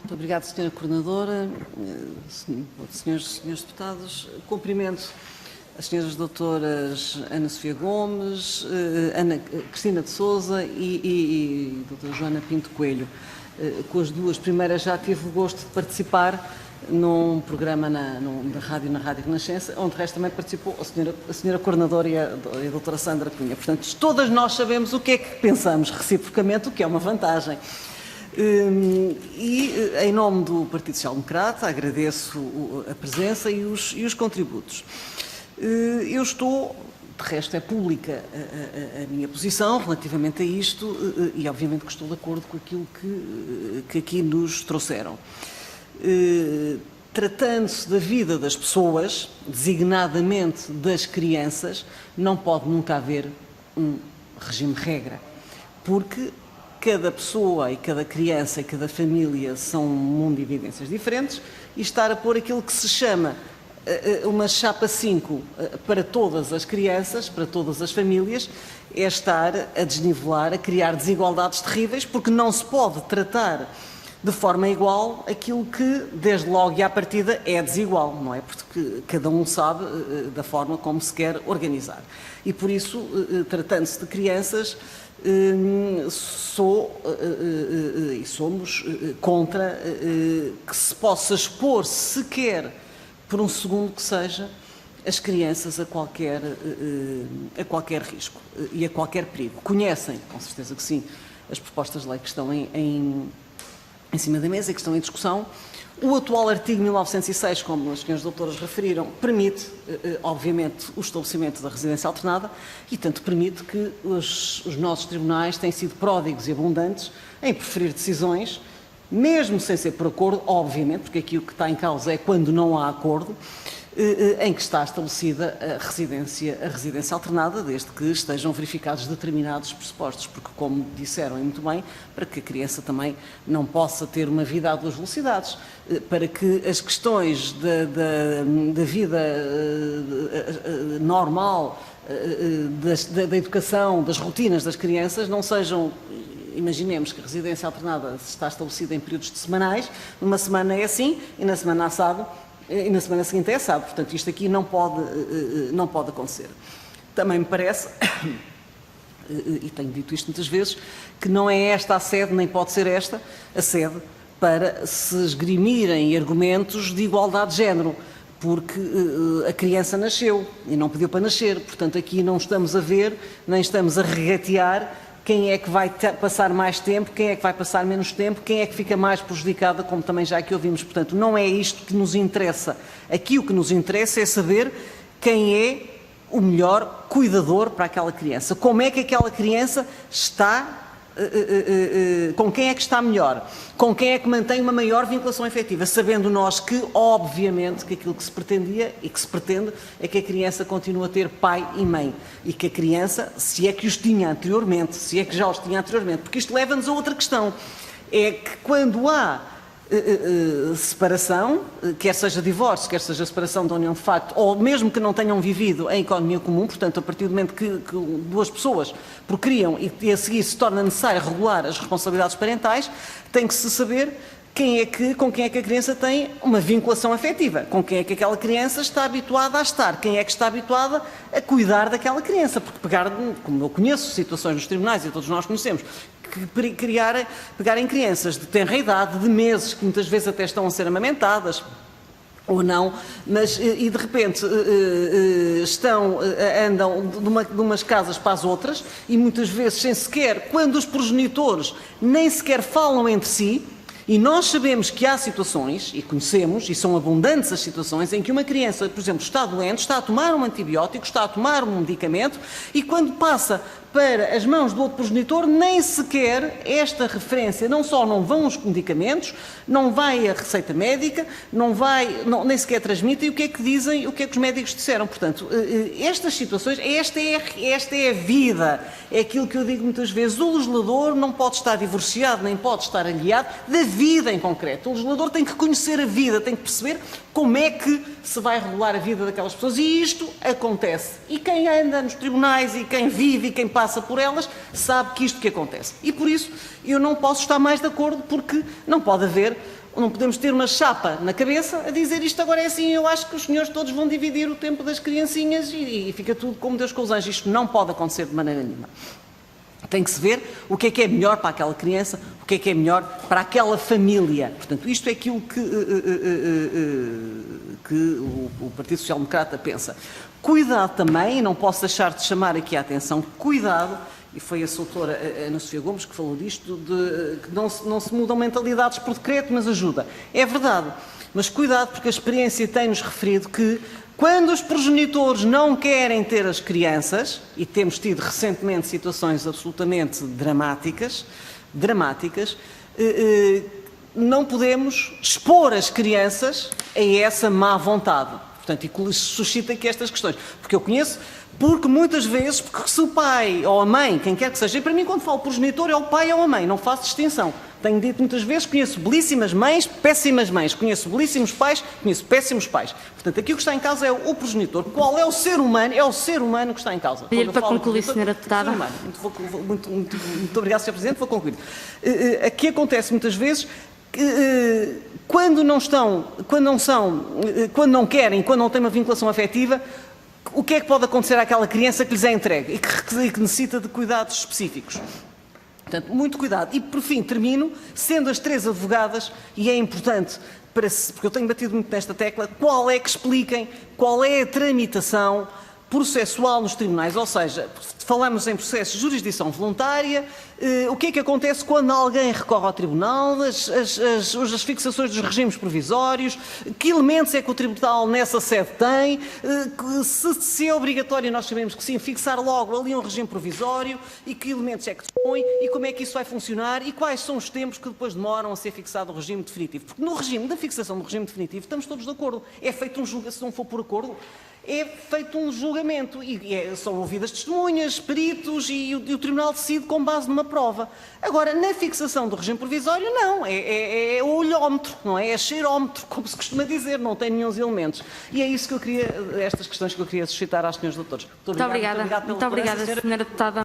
Muito obrigada, Sra. Coordenadora, senhores e senhores deputados. Cumprimento as senhoras doutoras Ana Sofia Gomes, Ana Cristina de Sousa e doutora Joana Pinto Coelho. Com as duas primeiras já tive o gosto de participar num programa na Rádio Renascença, onde de resto também participou a senhora Coordenadora e a doutora Sandra Cunha. Portanto, todas nós sabemos o que é que pensamos reciprocamente, o que é uma vantagem. E, em nome do Partido Social Democrata, agradeço a presença e os contributos. Eu estou, de resto é pública a minha posição relativamente a isto e obviamente que estou de acordo com aquilo que aqui nos trouxeram. Tratando-se da vida das pessoas, designadamente das crianças, não pode nunca haver um regime-regra, porque cada pessoa e cada criança e cada família são um mundo de evidências diferentes e estar a pôr aquilo que se chama uma chapa 5 para todas as crianças, para todas as famílias, é estar a desnivelar, a criar desigualdades terríveis, porque não se pode tratar de forma igual aquilo que, desde logo e à partida, é desigual, não é? Porque cada um sabe da forma como se quer organizar. E por isso, tratando-se de crianças, somos contra que se possa expor sequer por um segundo que seja as crianças a qualquer risco e a qualquer perigo. Conhecem, com certeza que sim, as propostas de lei que estão em cima da mesa e que estão em discussão. O atual artigo 1906, como as senhoras doutoras referiram, permite, obviamente, o estabelecimento da residência alternada e tanto permite que os nossos tribunais têm sido pródigos e abundantes em preferir decisões, mesmo sem ser por acordo, obviamente, porque aqui o que está em causa é quando não há acordo, em que está estabelecida a residência alternada, desde que estejam verificados determinados pressupostos, porque, como disseram e muito bem, para que a criança também não possa ter uma vida a duas velocidades, para que as questões da vida normal, da educação, das rotinas das crianças não sejam. Imaginemos que a residência alternada está estabelecida em períodos de semanais, numa semana é assim e na semana assado, e na semana seguinte é assado. Portanto, isto aqui não pode acontecer. Também me parece, e tenho dito isto muitas vezes, que não é esta a sede, nem pode ser esta a sede para se esgrimirem argumentos de igualdade de género, porque a criança nasceu e não pediu para nascer. Portanto, aqui não estamos a ver, nem estamos a regatear quem é que vai passar mais tempo, quem é que vai passar menos tempo, quem é que fica mais prejudicada, como também já aqui ouvimos. Portanto, não é isto que nos interessa. Aqui o que nos interessa é saber quem é o melhor cuidador para aquela criança. Como é que aquela criança está, com quem é que está melhor, com quem é que mantém uma maior vinculação afetiva, sabendo nós que, obviamente, que aquilo que se pretendia e que se pretende é que a criança continue a ter pai e mãe e que a criança, se é que os tinha anteriormente, se é que já os tinha anteriormente, porque isto leva-nos a outra questão, é que quando há separação, quer seja divórcio, quer seja separação da união de facto, ou mesmo que não tenham vivido em economia comum, portanto, a partir do momento que duas pessoas procriam e a seguir se torna necessário regular as responsabilidades parentais, tem que se saber com quem é que a criança tem uma vinculação afetiva, com quem é que aquela criança está habituada a estar, quem é que está habituada a cuidar daquela criança, porque como eu conheço situações nos tribunais e todos nós conhecemos, pegarem crianças de tenra idade, de meses, que muitas vezes até estão a ser amamentadas, ou não, mas e de repente andam de umas casas para as outras e muitas vezes sem sequer, quando os progenitores nem sequer falam entre si. E nós sabemos que há situações, e conhecemos, e são abundantes as situações, em que uma criança, por exemplo, está doente, está a tomar um antibiótico, está a tomar um medicamento, e quando passa para as mãos do outro progenitor, nem sequer esta referência, não só não vão os medicamentos, não vai a receita médica, nem sequer transmitem o que é que dizem, o que é que os médicos disseram. Portanto, estas situações, esta é a vida, é aquilo que eu digo muitas vezes, o legislador não pode estar divorciado, nem pode estar aliado da vida em concreto. O legislador tem que conhecer a vida, tem que perceber como é que se vai regular a vida daquelas pessoas e isto acontece. E quem anda nos tribunais e quem vive e quem passa por elas sabe que isto que acontece. E por isso eu não posso estar mais de acordo porque não pode haver Não podemos ter uma chapa na cabeça a dizer isto agora é assim, eu acho que os senhores todos vão dividir o tempo das criancinhas e fica tudo como Deus com os anjos. Isto não pode acontecer de maneira nenhuma. Tem que se ver o que é melhor para aquela criança, o que é melhor para aquela família. Portanto, isto é aquilo que o Partido Social Democrata pensa. Cuidado também, e não posso deixar de chamar aqui a atenção, cuidado, e foi a doutora Ana Sofia Gomes que falou disto, de que não se mudam mentalidades por decreto, mas ajuda. É verdade, mas cuidado porque a experiência tem-nos referido que quando os progenitores não querem ter as crianças, e temos tido recentemente situações absolutamente dramáticas, não podemos expor as crianças a essa má vontade. Portanto, e suscita aqui estas questões. Porque eu conheço, porque muitas vezes, porque se o pai ou a mãe, quem quer que seja, e para mim quando falo progenitor é o pai ou a mãe, não faço distinção. Tenho dito muitas vezes, conheço belíssimas mães, péssimas mães, conheço belíssimos pais, conheço péssimos pais. Portanto, aqui o que está em causa é o progenitor. Qual é o ser humano? É o ser humano que está em causa. Para concluir, Sra. Deputada. Muito obrigado, Sr. Presidente, vou concluir. Aqui acontece muitas vezes que quando não querem, quando não têm uma vinculação afetiva, o que é que pode acontecer àquela criança que lhes é entregue e que necessita de cuidados específicos? Portanto, muito cuidado. E, por fim, termino, sendo as três advogadas, e é importante, porque eu tenho batido muito nesta tecla, qual é que expliquem qual é a tramitação processual nos tribunais, ou seja, falamos em processo de jurisdição voluntária, o que é que acontece quando alguém recorre ao tribunal, as fixações dos regimes provisórios, que elementos é que o tribunal nessa sede tem, se é obrigatório, nós sabemos que sim, fixar logo ali um regime provisório, e que elementos é que dispõe, e como é que isso vai funcionar, e quais são os tempos que depois demoram a ser fixado o regime definitivo. Porque no regime da fixação do regime definitivo estamos todos de acordo, é feito um julgamento, se não for por acordo, é feito um julgamento e são ouvidas testemunhas, peritos e o Tribunal decide com base numa prova. Agora, na fixação do regime provisório, não, é o olhómetro, não é? É cheirómetro, como se costuma dizer, não tem nenhum elementos. E é isso que eu queria, estas questões que eu queria suscitar às senhores doutores. Muito obrigada, Sra. Deputada.